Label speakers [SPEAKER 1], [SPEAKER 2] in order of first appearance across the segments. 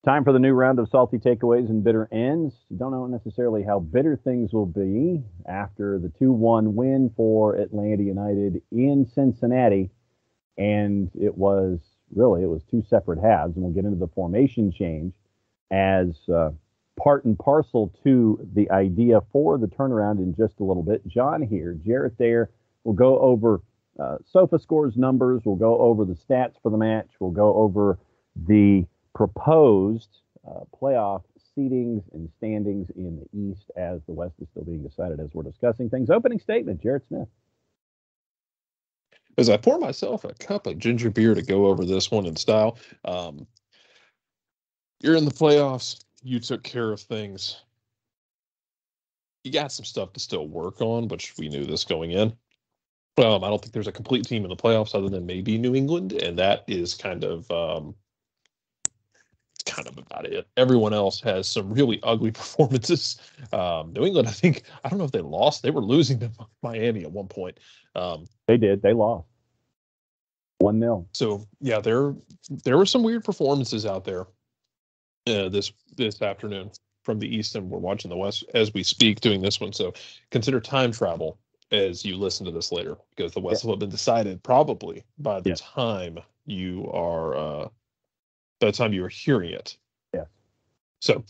[SPEAKER 1] Time for the new round of salty takeaways and bitter ends. Don't know necessarily how bitter things will be after the 2-1 win for Atlanta United in Cincinnati. And it was two separate halves. And we'll get into the formation change as part and parcel to the idea for the turnaround in just a little bit. Jon here, Jarrett there. We'll go over sofa scores numbers. We'll go over the stats for the match. We'll go over the proposed playoff seedings and standings in the East as the West is still being decided as we're discussing things. Opening statement, Jarrett Smith.
[SPEAKER 2] As I pour myself a cup of ginger beer to go over this one in style, you're in the playoffs. You took care of things. You got some stuff to still work on, but we knew this going in. I don't think there's a complete team in the playoffs other than maybe New England, and that is kind of about it. Everyone else has some really ugly performances. New England, I don't know if they lost. They were losing to Miami at one point.
[SPEAKER 1] They did. They lost 1-0.
[SPEAKER 2] So yeah, there were some weird performances out there this afternoon from the East, and we're watching the West as we speak doing this one. So consider time travel as you listen to this later, because the West will have been decided probably by the time you are hearing it.
[SPEAKER 1] Yeah.
[SPEAKER 2] So,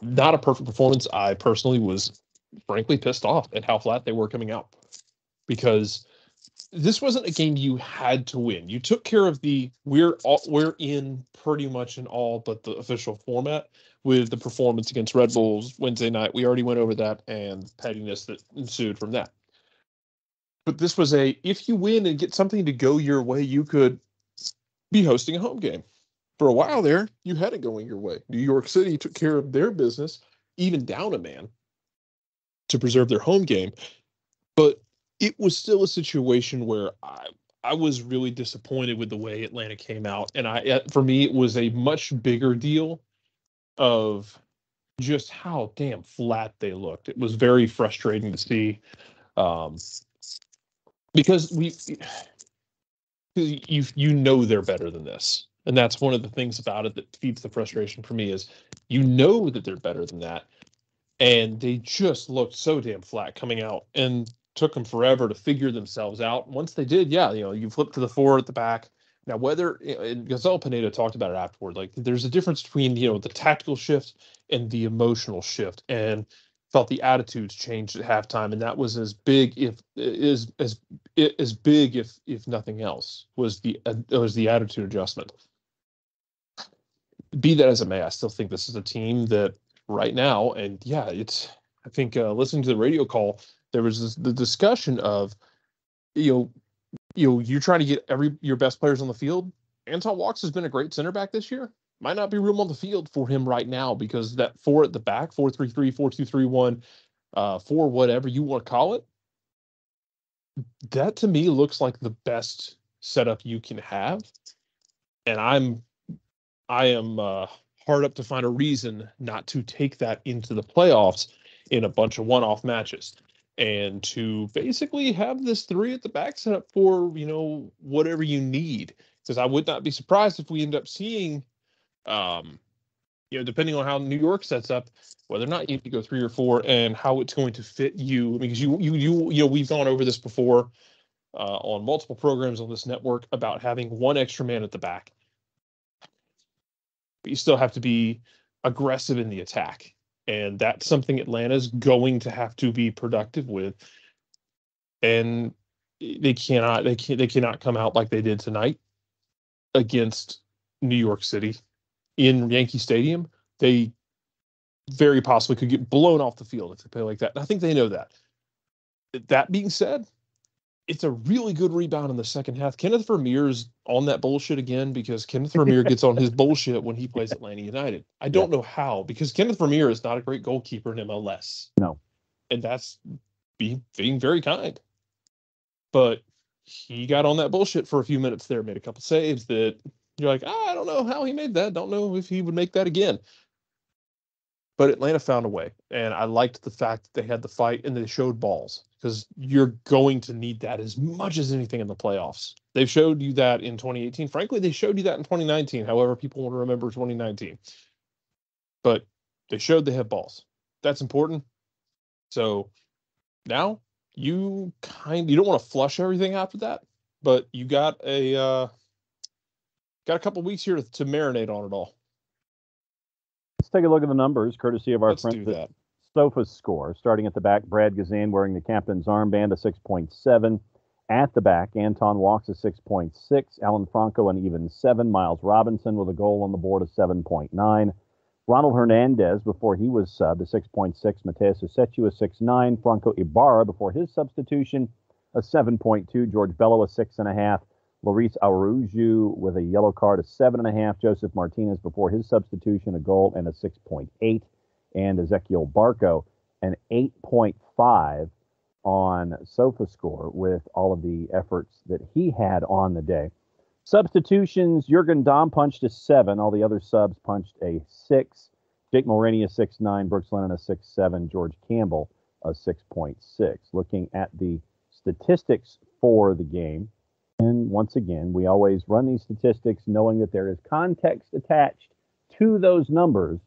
[SPEAKER 2] not a perfect performance. I personally was frankly pissed off at how flat they were coming out, because this wasn't a game you had to win. You took care of we're in pretty much in all but the official format with the performance against Red Bulls Wednesday night. We already went over that and pettiness that ensued from that. But this was if you win and get something to go your way, you could be hosting a home game. For a while there, you had it going your way. New York City took care of their business, even down a man, to preserve their home game. But it was still a situation where I was really disappointed with the way Atlanta came out. And for me, it was a much bigger deal of just how damn flat they looked. It was very frustrating to see, because you know they're better than this. And that's one of the things about it that feeds the frustration for me, is you know that they're better than that. And they just looked so damn flat coming out, and took them forever to figure themselves out. Once they did, you flip to the 4 at the back. Now, whether, and Gonzalo Pineda talked about it afterward, like there's a difference between, the tactical shift and the emotional shift, and felt the attitudes changed at halftime. And that was as big, if nothing else, was the attitude adjustment. Be that as it may, I still think this is a team that right now, and I think listening to the radio call, there was the discussion of, you're trying to get your best players on the field. Anton Walkes has been a great center back this year. Might not be room on the field for him right now, because that 4 at the back, 4-3-3, 4-2-3-1, 4 whatever you want to call it, that to me looks like the best setup you can have. And I am hard up to find a reason not to take that into the playoffs in a bunch of one-off matches, and to basically have this 3 at the back set up for, whatever you need. Because I would not be surprised if we end up seeing, depending on how New York sets up, whether or not you have to go 3 or 4, and how it's going to fit you. Because we've gone over this before on multiple programs on this network about having one extra man at the back. But you still have to be aggressive in the attack. And that's something Atlanta's going to have to be productive with. And they cannot come out like they did tonight against New York City in Yankee Stadium. They very possibly could get blown off the field if they play like that. And I think they know that. That being said, it's a really good rebound in the second half. Kenneth Vermeer's on that bullshit again, because Kenneth Vermeer gets on his bullshit when he plays Atlanta United. I don't know how, because Kenneth Vermeer is not a great goalkeeper in MLS.
[SPEAKER 1] No.
[SPEAKER 2] And that's being very kind. But he got on that bullshit for a few minutes there, made a couple saves that you're like, I don't know how he made that. Don't know if he would make that again. But Atlanta found a way, and I liked the fact that they had the fight and they showed balls, because you're going to need that as much as anything in the playoffs. They've showed you that in 2018. Frankly, they showed you that in 2019. However, people want to remember 2019. But they showed they have balls. That's important. So now you don't want to flush everything after that, but you got a couple weeks here to marinate on it all.
[SPEAKER 1] Let's take a look at the numbers, courtesy of our
[SPEAKER 2] Let's
[SPEAKER 1] friends
[SPEAKER 2] do that.
[SPEAKER 1] at Sofa Score. Starting at the back, Brad Gazan wearing the captain's armband, a 6.7. At the back, Anton Walks a 6.6. Alan Franco an even 7. Miles Robinson with a goal on the board of 7.9. Ronald Hernandez before he was subbed, a 6.6. Mateus Usechu a 6.9. Franco Ibarra before his substitution, a 7.2. George Bello a 6.5. Luis Araujo with a yellow card, a 7.5. Joseph Martinez before his substitution, a goal and a 6.8. And Ezequiel Barco, an 8.5 on Sofa Score with all of the efforts that he had on the day. Substitutions, Jurgen Dahm punched a 7. All the other subs punched a 6. Jake Mulroney a 6.9. Brooks Lennon a 6.7. George Campbell a 6.6. Looking at the statistics for the game, and once again, we always run these statistics knowing that there is context attached to those numbers.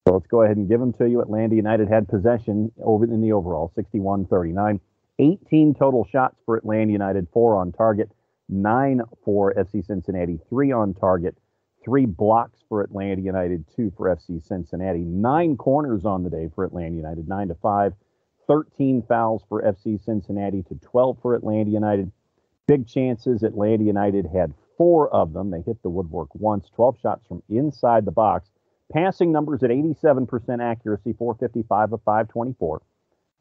[SPEAKER 1] So let's go ahead and give them to you. Atlanta United had possession over in the overall, 61-39. 18 total shots for Atlanta United, 4 on target, 9 for FC Cincinnati, 3 on target, 3 blocks for Atlanta United, 2 for FC Cincinnati. 9 corners on the day for Atlanta United, 9-5. 13 fouls for FC Cincinnati to 12 for Atlanta United. Big chances, Atlanta United had 4 of them. They hit the woodwork once, 12 shots from inside the box. Passing numbers at 87% accuracy, 455 of 524.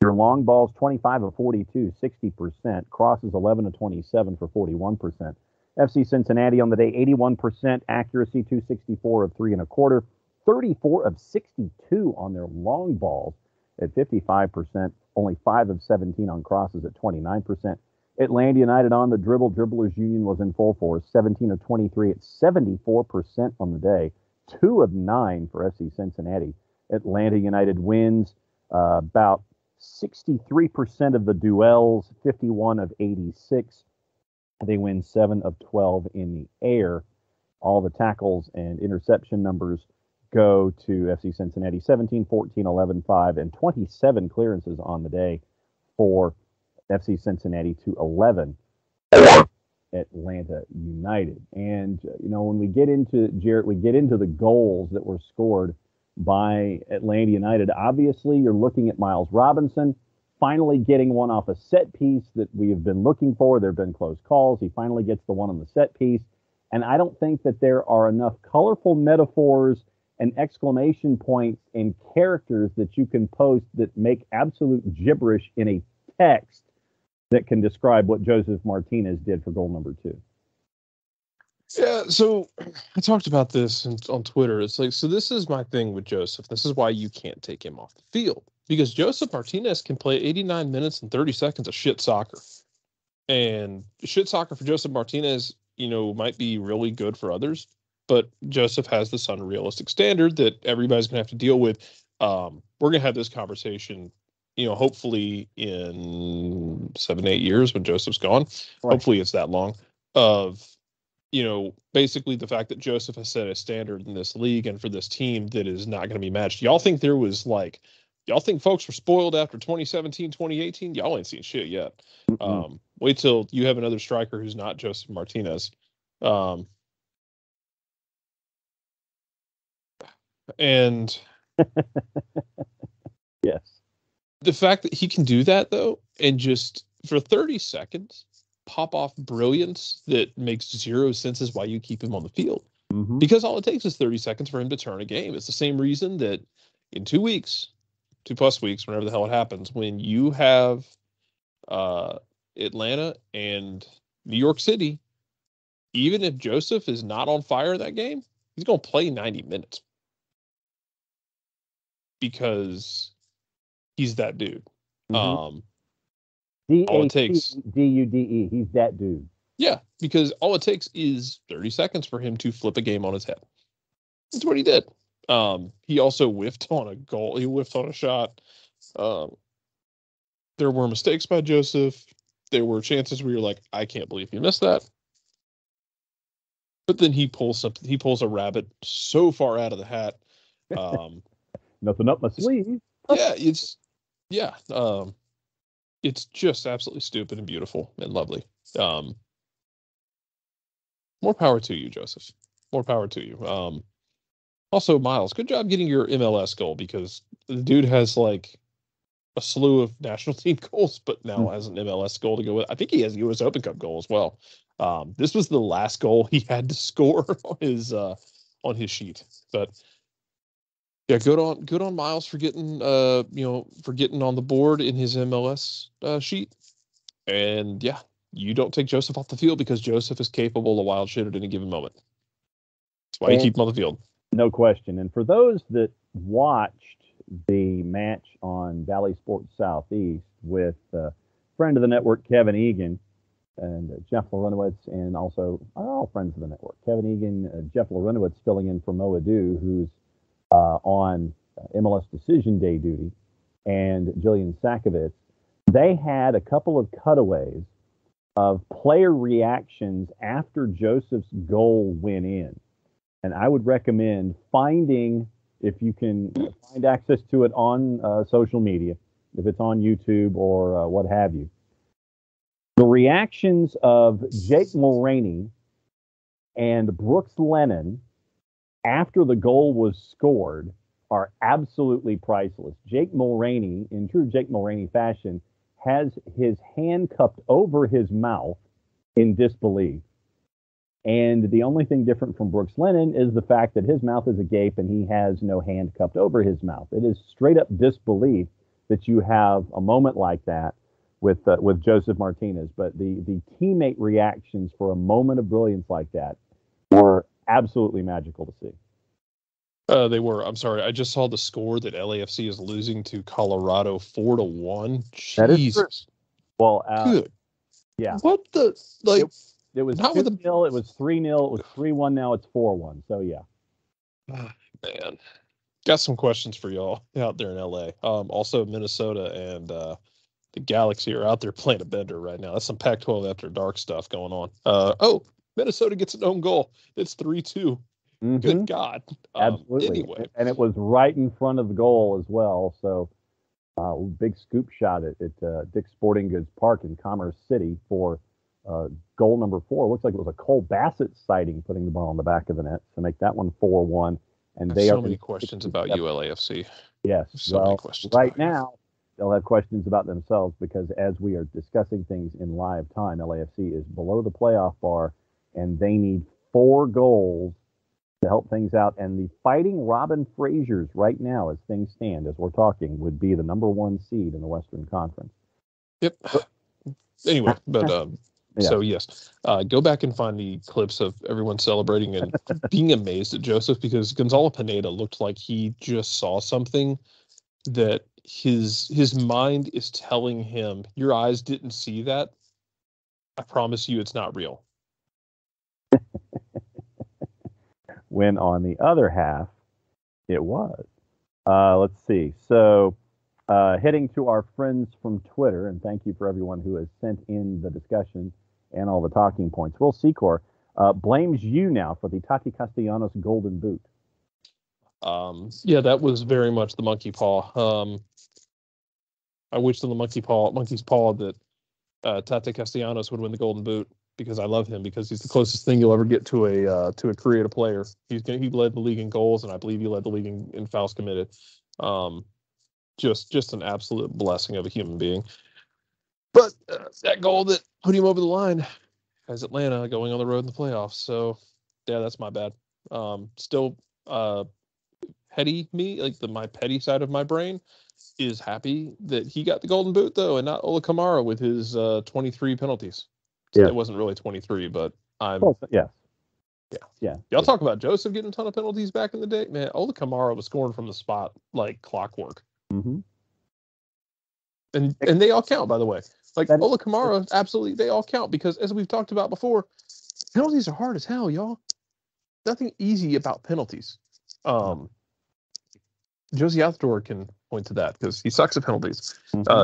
[SPEAKER 1] Your long balls, 25 of 42, 60%. Crosses, 11 of 27 for 41%. FC Cincinnati on the day, 81% accuracy, 264 of 3 1/4. 34 of 62 on their long balls at 55%. Only 5 of 17 on crosses at 29%. Atlanta United on the dribble. Dribblers Union was in full force, 17 of 23 at 74% on the day. 2 of 9 for FC Cincinnati. Atlanta United wins about 63% of the duels, 51 of 86. They win 7 of 12 in the air. All the tackles and interception numbers go to FC Cincinnati, 17, 14, 11, 5, and 27 clearances on the day for FC Cincinnati to 11 Atlanta United. And, when we get into, Jarrett, we get into the goals that were scored by Atlanta United. Obviously, you're looking at Miles Robinson finally getting one off a set piece that we have been looking for. There have been close calls. He finally gets the one on the set piece. And I don't think that there are enough colorful metaphors and exclamation points and characters that you can post that make absolute gibberish in a text that can describe what Joseph Martinez did for goal number 2.
[SPEAKER 2] Yeah, so I talked about this on Twitter. It's like, so this is my thing with Joseph. This is why you can't take him off the field. Because Joseph Martinez can play 89 minutes and 30 seconds of shit soccer. And shit soccer for Joseph Martinez, might be really good for others. But Joseph has this unrealistic standard that everybody's going to have to deal with. We're going to have this conversation, hopefully in 7-8 years when Joseph's gone. Right. Hopefully it's that long. Of basically the fact that Joseph has set a standard in this league and for this team that is not going to be matched. Y'all think folks were spoiled after 2017, 2018? Y'all ain't seen shit yet. Mm-hmm. Wait till you have another striker who's not Joseph Martinez. And
[SPEAKER 1] yes,
[SPEAKER 2] the fact that he can do that though, and just for 30 seconds, pop off brilliance that makes 0 sense is why you keep him on the field. Mm-hmm. Because all it takes is 30 seconds for him to turn a game. It's the same reason that in 2 weeks, 2+ weeks, whenever the hell it happens, when you have Atlanta and New York City, even if Joseph is not on fire that game, he's going to play 90 minutes. Because he's that dude.
[SPEAKER 1] Mm-hmm.
[SPEAKER 2] All it takes
[SPEAKER 1] D-U-D-E. He's that dude.
[SPEAKER 2] Yeah, because all it takes is 30 seconds for him to flip a game on his head. That's what he did. He also whiffed on a goal. He whiffed on a shot. There were mistakes by Joseph. There were chances where you're like, I can't believe he missed that. But then he pulls a rabbit so far out of the hat.
[SPEAKER 1] Nothing up my sleeve.
[SPEAKER 2] Yeah, it's just absolutely stupid and beautiful and lovely. More power to you, Joseph. More power to you. Also, Miles, good job getting your MLS goal, because the dude has like a slew of national team goals, but now has an MLS goal to go with. I think he has a U.S. Open Cup goal as well. This was the last goal he had to score on his sheet. But yeah, good on Miles for getting getting on the board in his MLS sheet. And yeah, you don't take Joseph off the field, because Joseph is capable of wild shit at any given moment. That's why you keep him on the field.
[SPEAKER 1] No question. And for those that watched the match on Valley Sports Southeast with friend of the network, Kevin Egan, and Jeff Larenowitz, and also all friends of the network, Kevin Egan, Jeff Larenowitz filling in for Mo Adu, who's on MLS Decision Day duty, and Jillian Sakovitz. They had a couple of cutaways of player reactions after Joseph's goal went in. And I would recommend finding, if you can find access to it on social media, if it's on YouTube or what have you, the reactions of Jake Mulroney and Brooks Lennon after the goal was scored are absolutely priceless. Jake Mulroney, in true Jake Mulroney fashion, has his hand cupped over his mouth in disbelief. And the only thing different from Brooks Lennon is the fact that his mouth is agape and he has no hand cupped over his mouth. It is straight up disbelief that you have a moment like that with Joseph Martinez. But the teammate reactions for a moment of brilliance like that were absolutely magical to see.
[SPEAKER 2] They were. I'm sorry. I just saw the score that LAFC is losing to Colorado 4-1. Jesus.
[SPEAKER 1] Well,
[SPEAKER 2] good.
[SPEAKER 1] Yeah.
[SPEAKER 2] What the like?
[SPEAKER 1] It was 2-0. It was 3-0. It was 3-1. Now it's 4-1. So yeah.
[SPEAKER 2] Man, got some questions for y'all out there in LA. Also Minnesota and the Galaxy are out there playing a bender right now. That's some Pac-12 after dark stuff going on. Minnesota gets an own goal. It's 3-2. Mm-hmm. Good God.
[SPEAKER 1] Absolutely.
[SPEAKER 2] Anyway.
[SPEAKER 1] And it was right in front of the goal as well. So big scoop shot at Dick's Sporting Goods Park in Commerce City for goal number 4. Looks like it was a Cole Bassett sighting, putting the ball on the back of the net to make that one 4-1. And they
[SPEAKER 2] so many questions about you, LAFC.
[SPEAKER 1] Yes.
[SPEAKER 2] So many questions.
[SPEAKER 1] Right now, they'll have questions about themselves, because as we are discussing things in live time, LAFC is below the playoff bar, and they need 4 goals to help things out. And the Fighting Robin Fraziers right now, as things stand, as we're talking, would be the number 1 seed in the Western Conference.
[SPEAKER 2] Yep. Anyway, but so yes, go back and find the clips of everyone celebrating and being amazed at Joseph, because Gonzalo Pineda looked like he just saw something that his mind is telling him, your eyes didn't see that. I promise you it's not real.
[SPEAKER 1] When on the other half, it was. Let's see. So heading to our friends from Twitter, and thank you for everyone who has sent in the discussion and all the talking points. Will Secor blames you now for the Tati Castellanos Golden Boot.
[SPEAKER 2] Yeah, that was very much the monkey paw. I wished on the monkey's paw that Tati Castellanos would win the Golden Boot, because I love him, because he's the closest thing you'll ever get to a creative player. He led the league in goals, and I believe he led the league in fouls committed. Just an absolute blessing of a human being. But that goal that put him over the line has Atlanta going on the road in the playoffs. So yeah, that's my bad. Still petty me, like my petty side of my brain is happy that he got the Golden Boot, though, and not Ola Kamara with his 23 penalties. Yeah. It wasn't really 23, but
[SPEAKER 1] Yeah.
[SPEAKER 2] Y'all talk about Joseph getting a ton of penalties back in the day. Man, Ola Kamara was scoring from the spot like clockwork.
[SPEAKER 1] Mm-hmm.
[SPEAKER 2] And they all count, by the way. Like Ola Kamara, absolutely, they all count, because as we've talked about before, penalties are hard as hell, y'all. Nothing easy about penalties. Josie Altidore can point to that because he sucks at penalties.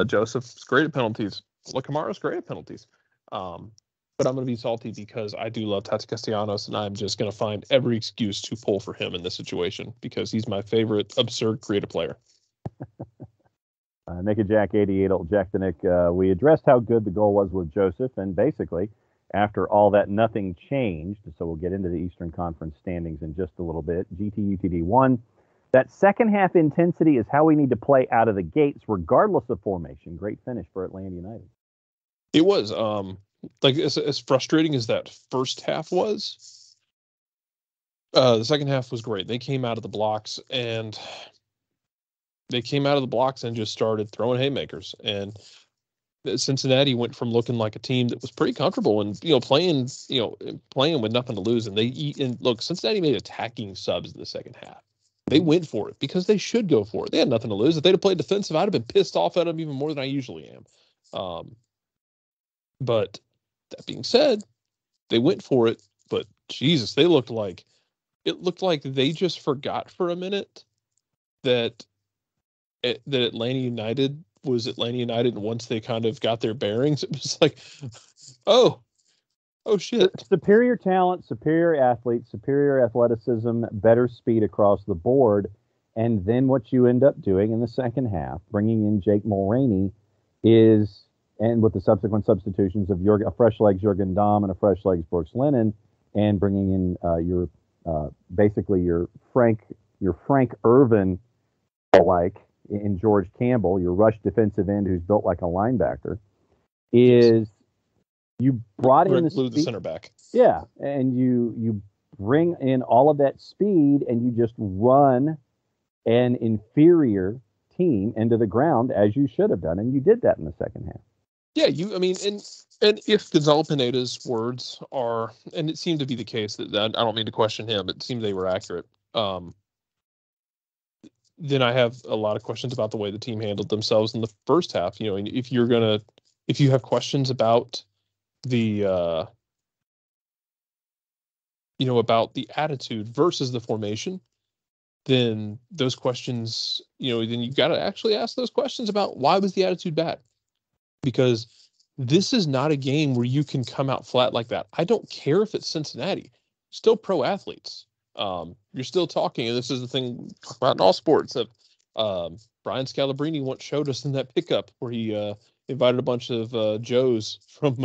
[SPEAKER 2] Joseph's great at penalties. Kamara's great at penalties. But I'm going to be salty because I do love Tati Castellanos, and I'm just going to find every excuse to pull for him in this situation because he's my favorite absurd creative player.
[SPEAKER 1] Nick and Jack 88, old Jack the Nick. We addressed how good the goal was with Joseph, and basically, after all that, nothing changed. So we'll get into the Eastern Conference standings in just a little bit. GTUTD won. That second half intensity is how we need to play out of the gates, regardless of formation. Great finish for Atlanta United.
[SPEAKER 2] It was like as frustrating as that first half was. The second half was great. They came out of the blocks and just started throwing haymakers. And Cincinnati went from looking like a team that was pretty comfortable and playing with nothing to lose. And look, Cincinnati made attacking subs in the second half. They went for it because they should go for it. They had nothing to lose. If they'd have played defensive, I'd have been pissed off at them even more than I usually am. But that being said, they went for it. But Jesus, it looked like they just forgot for a minute that Atlanta United was Atlanta United. And once they kind of got their bearings, it was like, oh shit.
[SPEAKER 1] Superior talent, superior athletes, superior athleticism, better speed across the board. And then what you end up doing in the second half, bringing in Jake Mulroney, and with the subsequent substitutions of a fresh legs Jurgen Damm and a fresh legs Brooks Lennon, and bringing in basically your Frank Irvin alike in George Campbell, your rush defensive end who's built like a linebacker, is you brought in
[SPEAKER 2] the center back.
[SPEAKER 1] Yeah, and you bring in all of that speed and you just run an inferior team into the ground as you should have done, and you did that in the second half.
[SPEAKER 2] Yeah, and if Gonzalo Pineda's words are, and it seemed to be the case that I don't mean to question him, it seemed they were accurate. Then I have a lot of questions about the way the team handled themselves in the first half. And if you have questions about the about the attitude versus the formation, then those questions, then you got to actually ask those questions about why was the attitude bad? Because this is not a game where you can come out flat like that. I don't care if it's Cincinnati, still pro athletes. You're still talking, and this is the thing we talk about in all sports. Brian Scalabrine once showed us in that pickup where he invited a bunch of Joes from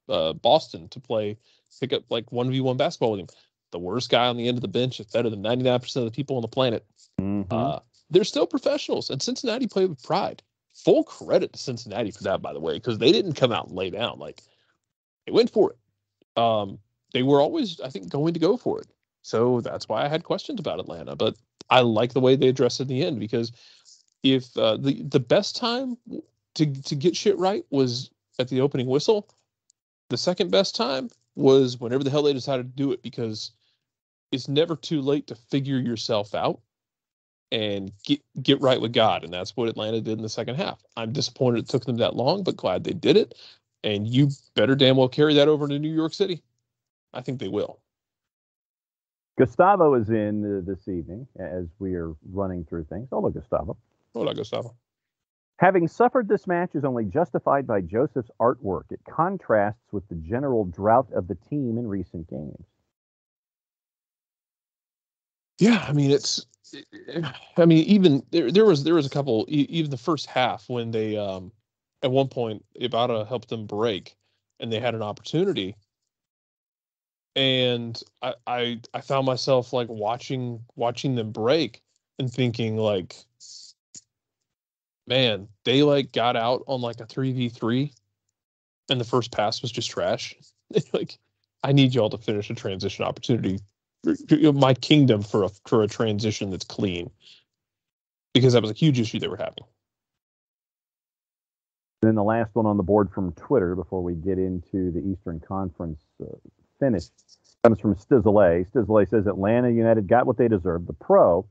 [SPEAKER 2] Boston to pick up like 1v1 basketball with him. The worst guy on the end of the bench is better than 99% of the people on the planet.
[SPEAKER 1] Mm-hmm.
[SPEAKER 2] They're still professionals, and Cincinnati played with pride. Full credit to Cincinnati for that, by the way, because they didn't come out and lay down. Like, they went for it. They were always, I think, going to go for it. So that's why I had questions about Atlanta. But I like the way they addressed it in the end, because if the best time to get shit right was at the opening whistle, the second best time was whenever the hell they decided to do it, because it's never too late to figure yourself out and get right with God. And that's what Atlanta did in the second half. I'm disappointed it took them that long, but glad they did it. And you better damn well carry that over to New York City. I think they will.
[SPEAKER 1] Gustavo is in this evening as we are running through things. Hello, Gustavo.
[SPEAKER 2] Hola, Gustavo.
[SPEAKER 1] Having suffered this match is only justified by Joseph's artwork. It contrasts with the general drought of the team in recent games.
[SPEAKER 2] Yeah, I mean, even there was a couple, even the first half when they at one point Ibarra helped them break and they had an opportunity, and I found myself like watching them break and thinking like, man, they like got out on like a 3v3 and the first pass was just trash. Like, I need y'all to finish a transition opportunity, my kingdom, for a transition that's clean, because that was a huge issue they were having.
[SPEAKER 1] Then the last one on the board from Twitter before we get into the Eastern Conference finish comes from Stizzle. Stizzle says Atlanta United got what they deserved. The pro,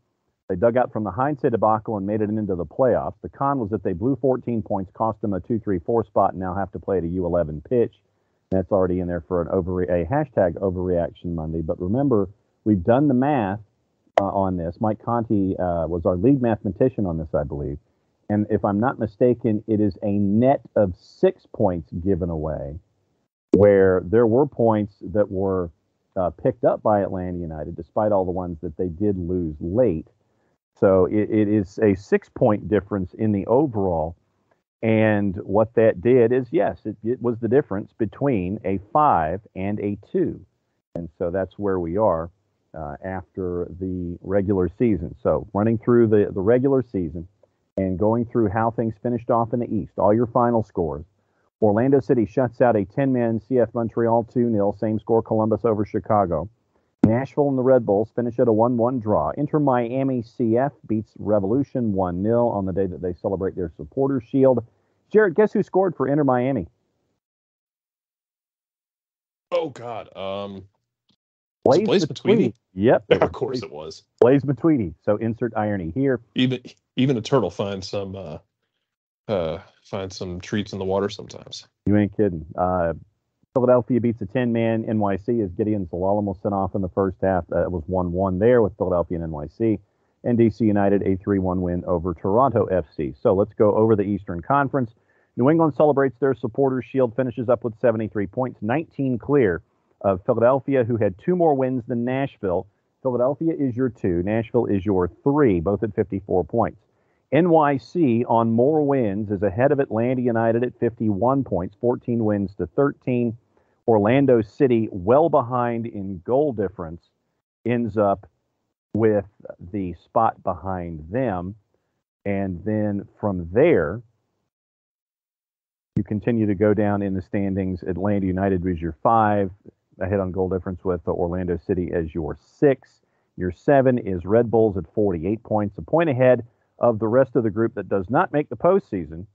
[SPEAKER 1] they dug out from the hindsight debacle and made it into the playoffs. The con was that they blew 14 points, cost them a 2-3-4 spot, and now have to play at a U11 pitch. That's already in there for a hashtag overreaction Monday. But remember, we've done the math. on this. Mike Conti was our lead mathematician on this, I believe. And if I'm not mistaken, it is a net of 6 points given away, where there were points that were picked up by Atlanta United, despite all the ones that they did lose late. So it is a 6 point difference in the overall. And what that did is, yes, it was the difference between a 5 and a 2. And so that's where we are after the regular season. So running through the regular season and going through how things finished off in the East, all your final scores. Orlando City shuts out a 10-man CF Montreal 2-0, same score Columbus over Chicago. Nashville and the Red Bulls finish at a 1-1 draw. Inter Miami CF beats Revolution 1-0 on the day that they celebrate their supporters shield. Jarrett, guess who scored for Inter Miami?
[SPEAKER 2] Oh God.
[SPEAKER 1] Blaise
[SPEAKER 2] Matuidi?
[SPEAKER 1] Yep.
[SPEAKER 2] Of course it was.
[SPEAKER 1] Blaise Matuidi. So insert irony here.
[SPEAKER 2] Even a turtle finds some treats in the water sometimes.
[SPEAKER 1] You ain't kidding. Philadelphia beats a 10-man NYC as Gideon Salalem was sent off in the first half. It was 1-1 there with Philadelphia and NYC. And DC United a 3-1 win over Toronto FC. So let's go over the Eastern Conference. New England celebrates their supporters shield, finishes up with 73 points, 19 clear of Philadelphia, who had 2 more wins than Nashville. Philadelphia is your 2. Nashville is your 3, both at 54 points. NYC on more wins is ahead of Atlanta United at 51 points, 14 wins to 13. Orlando City, well behind in goal difference, ends up with the spot behind them. And then from there, you continue to go down in the standings. Atlanta United was your 5, ahead on goal difference with Orlando City as your 6. Your 7 is Red Bulls at 48 points, a point ahead of the rest of the group that does not make the postseason.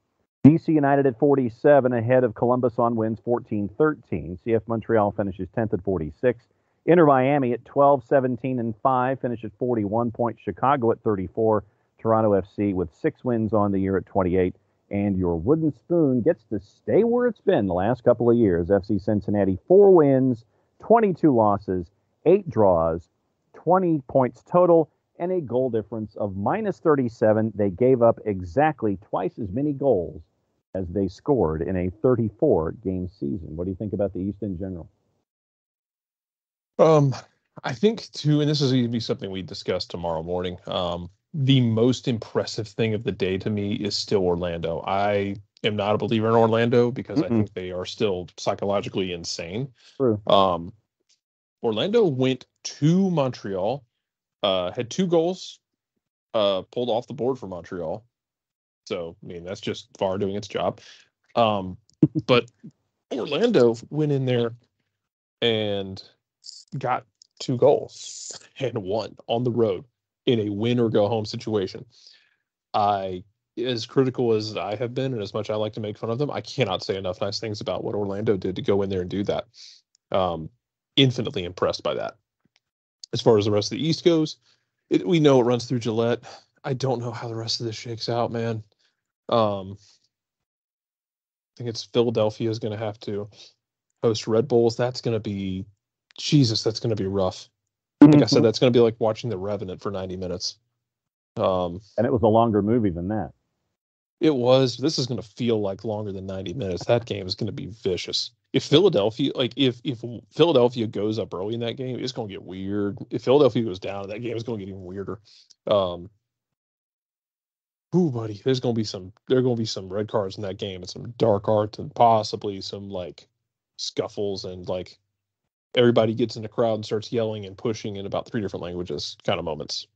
[SPEAKER 1] DC United at 47, ahead of Columbus on wins 14-13. CF Montreal finishes 10th at 46. Inter Miami at 12, 17, and 5, finish at 41 points. Chicago at 34. Toronto FC with 6 wins on the year at 28. And your wooden spoon gets to stay where it's been the last couple of years. FC Cincinnati, 4 wins, 22 losses, 8 draws, 20 points total, and a goal difference of minus 37. They gave up exactly twice as many goals as they scored in a 34-game season. What do you think about the East in general?
[SPEAKER 2] I think too, and this is going to be something we discuss tomorrow morning. The most impressive thing of the day to me is still Orlando. I am not a believer in Orlando because I think they are still psychologically insane.
[SPEAKER 1] True.
[SPEAKER 2] Orlando went to Montreal, had 2 goals pulled off the board for Montreal. So, I mean, that's just VAR doing its job. But Orlando went in there and got 2 goals and won on the road in a win or go home situation. As critical as I have been and as much I like to make fun of them, I cannot say enough nice things about what Orlando did to go in there and do that. Infinitely impressed by that. As far as the rest of the East goes, we know it runs through Gillette. I don't know how the rest of this shakes out, man. I think it's Philadelphia is going to have to host Red Bulls. That's going to be, Jesus, that's going to be rough. Like I said, that's going to be like watching The Revenant for 90 minutes.
[SPEAKER 1] And it was a longer movie than that.
[SPEAKER 2] It was. This is going to feel like longer than 90 minutes. That game is going to be vicious. If Philadelphia, if Philadelphia goes up early in that game, it's going to get weird. If Philadelphia goes down, that game is going to get even weirder. Buddy, there's going to be some red cards in that game and some dark arts and possibly some like scuffles and like everybody gets in the crowd and starts yelling and pushing in about 3 different languages kind of moments.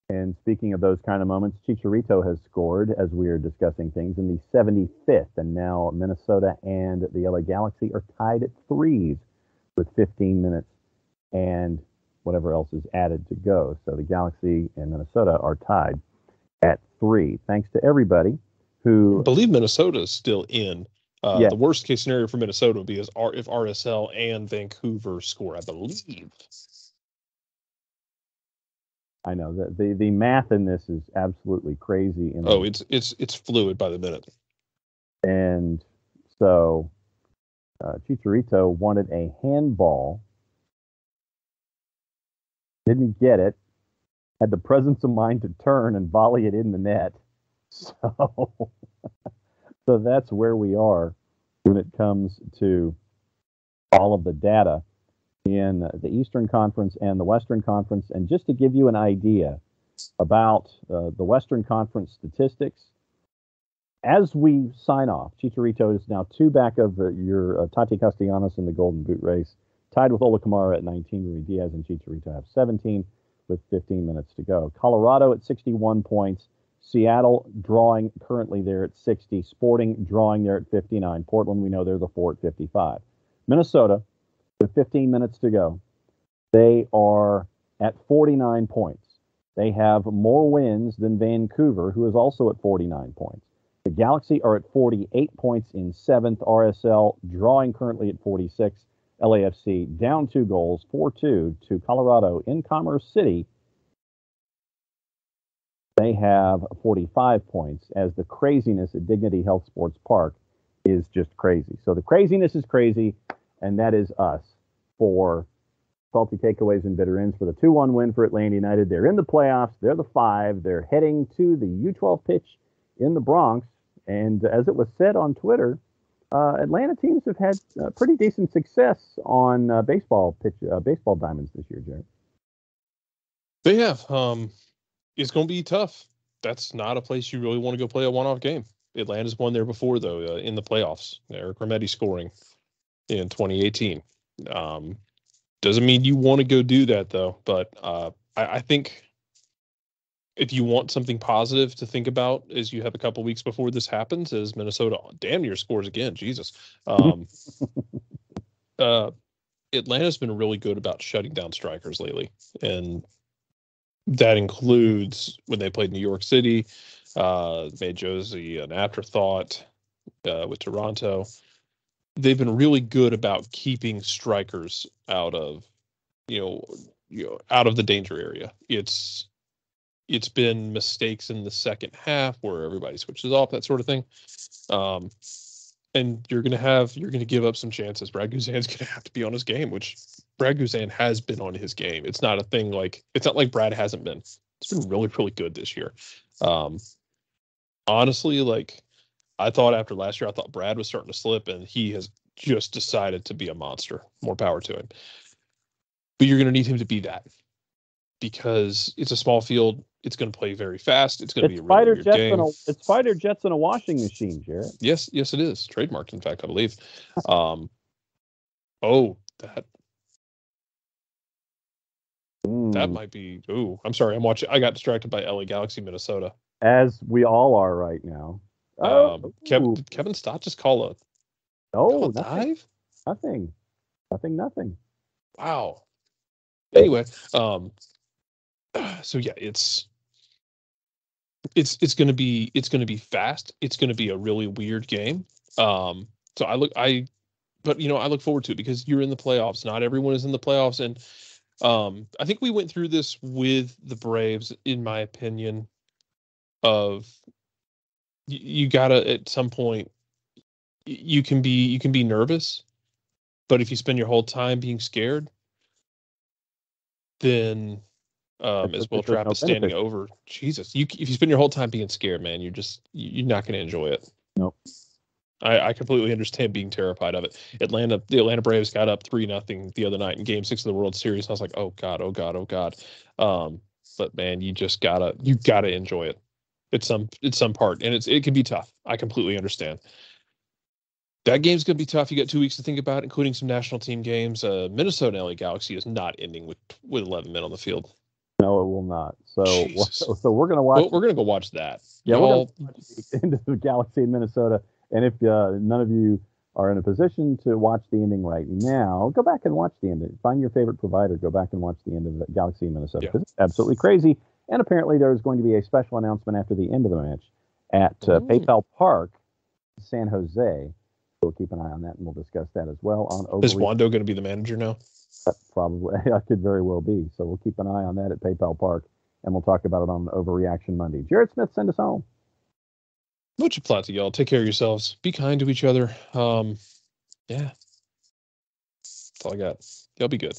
[SPEAKER 1] And speaking of those kind of moments, Chicharito has scored as we are discussing things in the 75th, and now Minnesota and the LA Galaxy are tied at 3s with 15 minutes and whatever else is added to go. So the Galaxy and Minnesota are tied at 3. Thanks to everybody who...
[SPEAKER 2] I believe Minnesota is still in.
[SPEAKER 1] Yes.
[SPEAKER 2] The worst case scenario for Minnesota would be if RSL and Vancouver score, I believe.
[SPEAKER 1] I know that the math in this is absolutely crazy.
[SPEAKER 2] It's fluid by the minute.
[SPEAKER 1] And so Chicharito wanted a handball, didn't get it, had the presence of mind to turn and volley it in the net. So, so that's where we are when it comes to all of the data in the Eastern Conference and the Western Conference. And just to give you an idea about the Western Conference statistics, as we sign off, Chicharito is now 2 back of your Tati Castellanos in the Golden Boot race, tied with Ola Kamara at 19. Rui Diaz and Chicharito have 17 with 15 minutes to go. Colorado at 61 points. Seattle drawing currently there at 60. Sporting drawing there at 59. Portland, we know they're the 4 at 55. Minnesota, with 15 minutes to go, they are at 49 points. They have more wins than Vancouver, who is also at 49 points. The Galaxy are at 48 points in 7th. RSL drawing currently at 46. LAFC down 2 goals, 4-2 to Colorado in Commerce City. They have 45 points, as the craziness at Dignity Health Sports Park is just crazy. So the craziness is crazy, and that is us for Salty Takeaways and Bitter Ends for the 2-1 win for Atlanta United. They're in the playoffs. They're the 5. They're heading to the U12 pitch in the Bronx. And as it was said on Twitter, Atlanta teams have had pretty decent success on baseball diamonds this year, Jared.
[SPEAKER 2] They have. It's going to be tough. That's not a place you really want to go play a one-off game. Atlanta's won there before, though, in the playoffs. Eric Rametti scoring in 2018. Doesn't mean you want to go do that, though. But I think if you want something positive to think about as you have a couple weeks before this happens, as Minnesota damn near scores again, Jesus. Atlanta's been really good about shutting down strikers lately, and that includes when they played New York City, made Josie an afterthought with Toronto. They've been really good about keeping strikers out of, out of the danger area. It's been mistakes in the second half where everybody switches off, that sort of thing. And you're going to give up some chances. Brad Guzan's going to have to be on his game, which Brad Guzan has been on his game. It's not a thing it's not like Brad hasn't been. It's been really, really good this year. Honestly, I thought after last year, I thought Brad was starting to slip, and he has just decided to be a monster. More power to him. But you're going to need him to be that, because it's a small field. It's going to play very fast. It's going to be a really weird game.
[SPEAKER 1] It's fighter jets and a washing machine, Jarrett.
[SPEAKER 2] Yes, it is. Trademarked, in fact, I believe. That might be. Ooh, I'm sorry. I'm watching. I got distracted by LA Galaxy, Minnesota.
[SPEAKER 1] As we all are right now.
[SPEAKER 2] Did Kevin Stott just call a dive?
[SPEAKER 1] Nothing.
[SPEAKER 2] Wow. Anyway, so yeah, it's going to be fast. It's going to be a really weird game. So I look forward to it because you're in the playoffs. Not everyone is in the playoffs, and I think we went through this with the Braves, in my opinion. Of you gotta, at some point, you can be nervous, but if you spend your whole time being scared, then as Will Trapp is standing over, Jesus, if you spend your whole time being scared, man, you're not going to enjoy it.
[SPEAKER 1] Nope.
[SPEAKER 2] I completely understand being terrified of it. The Atlanta Braves got up 3-0 the other night in Game 6 of the World Series. I was like, oh God. But man, you gotta enjoy it. It's some part, and it can be tough. I completely understand. That game's going to be tough. You got 2 weeks to think about it, including some national team games. Minnesota and LA Galaxy is not ending with 11 men on the field.
[SPEAKER 1] No, it will not. So we're going to watch.
[SPEAKER 2] Well, we're going to go watch that.
[SPEAKER 1] Yeah, we're going to watch the end of the Galaxy in Minnesota. And if none of you are in a position to watch the ending right now, go back and watch the ending. Find your favorite provider. Go back and watch the end of the Galaxy in Minnesota, because it's absolutely crazy. And apparently there is going to be a special announcement after the end of the match at PayPal Park, San Jose. So we'll keep an eye on that, and we'll discuss that as well.
[SPEAKER 2] Is Wando going to be the manager now?
[SPEAKER 1] Probably. I could very well be. So we'll keep an eye on that at PayPal Park, and we'll talk about it on Overreaction Monday. Jared Smith, send us home.
[SPEAKER 2] Much applaud to y'all. Take care of yourselves. Be kind to each other. Yeah. That's all I got. Y'all be good.